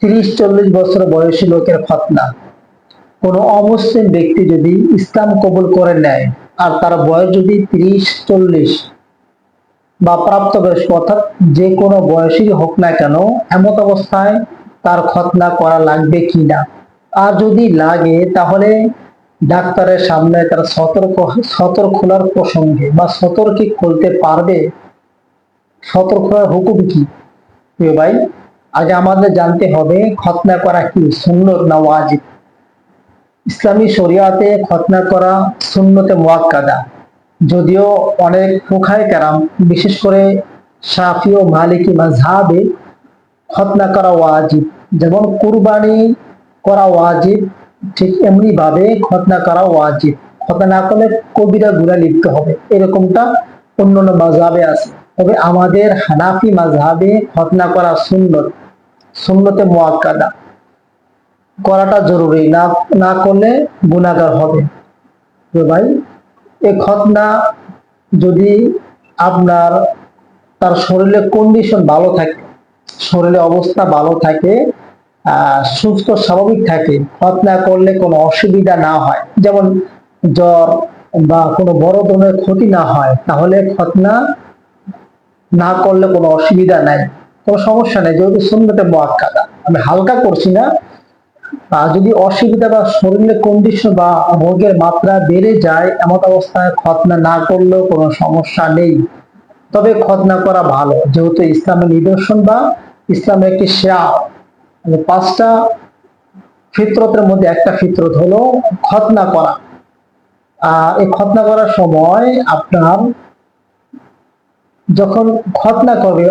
30-40 বছর বয়সী লোকের খতনা। কোনো অমুসলিম ব্যক্তি যদি ইসলাম কবুল করে নেয় আর তার বয়স যদি 30-40 বা প্রাপ্তবয়স্ক অর্থাৎ যে কোনো বয়সী হোক না কেন, এমত অবস্থায় তার খতনা করা লাগবে কিনা, আর যদি লাগে তাহলে ডাক্তারের সামনে তার সতর খোলার প্রসঙ্গে বা সতর কি খুলতে পারবে, সতর খোলার হুকুম কি। প্রিয় ভাই, আগে আমাদের জানতে হবে খতনা করা কি সুন্নত না ওয়াজিব। ইসলামী শরিয়াতে খতনা করা সুন্নতে মুআক্কাদা, যদিও অনেক ফুকাহায়ে কেরাম বিশেষ করে শাফি ও মালিকি মাযহাবে খতনা করা ওয়াজিব। যেমন কুরবানি করা ওয়াজিব, ঠিক এমনি ভাবে খতনা করা ওয়াজিব। খতনা না করলে কবিরা গুনাহ লিপ্ত হবে, এরকমটা অন্যান্য মাযহাবে আছে। তবে আমাদের হানাফি মাযহাবে খতনা করা সুন্নত, সুন্নতে মুআক্কাদা, করাটা জরুরি, না না করলে গুনাহগার হবে। তো ভাই, এই খতনা যদি আপনার তার শরীরে কন্ডিশন ভালো থাকে, শরীরে অবস্থা ভালো থাকে, সুস্থ স্বাভাবিক থাকে, খতনা করলে কোনো অসুবিধা না হয়, যেমন জ্বর বা কোনো বড় ধরনের ক্ষতি না হয়, তাহলে খতনা না করলে কোনো অসুবিধা নাই, কোনো সমস্যা নেই, যেহেতু সুন্নতে মুআক্কাদা। আমি হালকা করছি না। যদি অসুবিধা বা শরীরে কন্ডিশন বা রোগের মাত্রা বেড়ে যায়, এমন অবস্থায় খতনা না করলেও কোনো সমস্যা নেই। তবে খতনা করা ভালো, যেহেতু ইসলামের নিদর্শন বা ইসলামের একটি শিয়ার, মানে 5টা ফিতরতের মধ্যে একটা ফিতরত হলো খতনা করা। এই খতনা করার সময় আপনার যখন খতনা করবে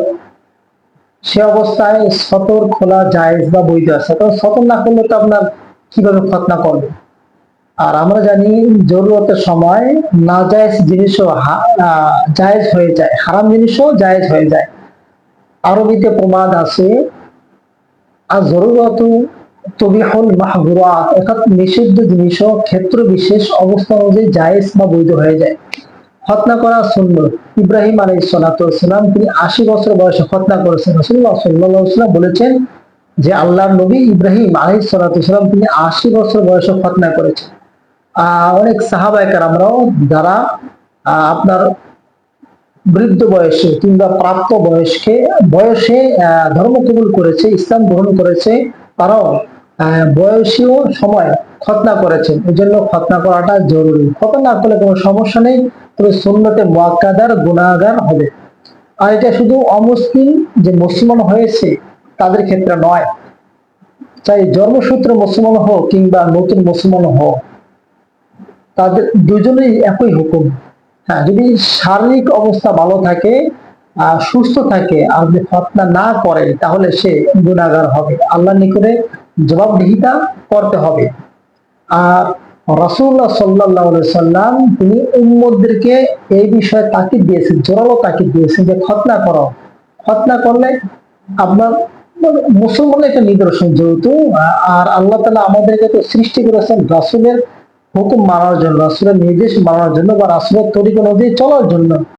সে অবস্থায় সতর খোলা জায়েজ বা বৈধ আছে। তবে সতর না করলে তো আপনার কিভাবে খতনা করবে। আর আমরা জানি জরুরতের সময় নাজায়েজ জিনিসও জায়েজ হয়ে যায়, হারাম জিনিসও জায়েজ হয়ে যায়। আরবিতে প্রবাদ আছে, আর জরুরত তুবিহুল মাহযুরাত, অর্থাৎ নিষিদ্ধ জিনিসও ক্ষেত্র বিশেষ অবস্থা অনুযায়ী জায়েজ বা বৈধ হয়ে যায়। খতনা করা সুন্নত। ইব্রাহিম আলাইহিস সালাতু ওয়াস সালাম তিনি 80 বছর বয়সে খতনা করেছেন। রাসূলুল্লাহ সাল্লাল্লাহু আলাইহি ওয়াসাল্লাম বলেছেন যে আল্লাহর নবী ইব্রাহিম আলাইহিস সালাতু ওয়াস সালাম তিনি 80 বছর বয়সে খতনা করেছেন। অনেক সাহাবায়ে কেরামরাও যারা আপনার বৃদ্ধ বয়সে কিংবা প্রাপ্ত বয়সে ধর্ম কবুল করেছে, ইসলাম গ্রহণ করেছে, তারাও বয়সীয় সময় খতনা করেছেন। এই জন্য খতনা করাটা জরুরি। খতনা না করলে কোনো সমস্যা নেই, তবে সুন্নতে মুআক্কাদার গুনাহগার হবে। আর এটা শুধু অমুসলিম যে মুসলমান হয়েছে তাদের ক্ষেত্রে নয়, চাই জন্মসূত্রে মুসলমান হোক কিংবা নতুন মুসলমান হোক, তাদের দুজনেই একই হুকুম। হ্যাঁ, যদি শারীরিক অবস্থা ভালো থাকে, সুস্থ থাকে, আর যদি খতনা না করে তাহলে সে গুনাহগার হবে, আল্লাহর নিকটে জবাবদিহিতা করতে হবে। আর রাসূলুল্লাহ সাল্লাল্লাহু আলাইহি সাল্লাম তিনি উম্মতদেরকে এই বিষয়ে তাকিদ দিয়েছেন, জোরালো তাকিদ দিয়েছেন যে খতনা করো। খতনা করলে আপনার মুসলমানের একটা নিদর্শন যেহেতু, আর আল্লাহ তাআলা আমাদেরকে তো সৃষ্টি করেছেন রাসূলের হুকুম মানার জন্য, রাসূলের নির্দেশ মানার জন্য বা রাসূলের তরিকা অনুযায়ী চলার জন্য।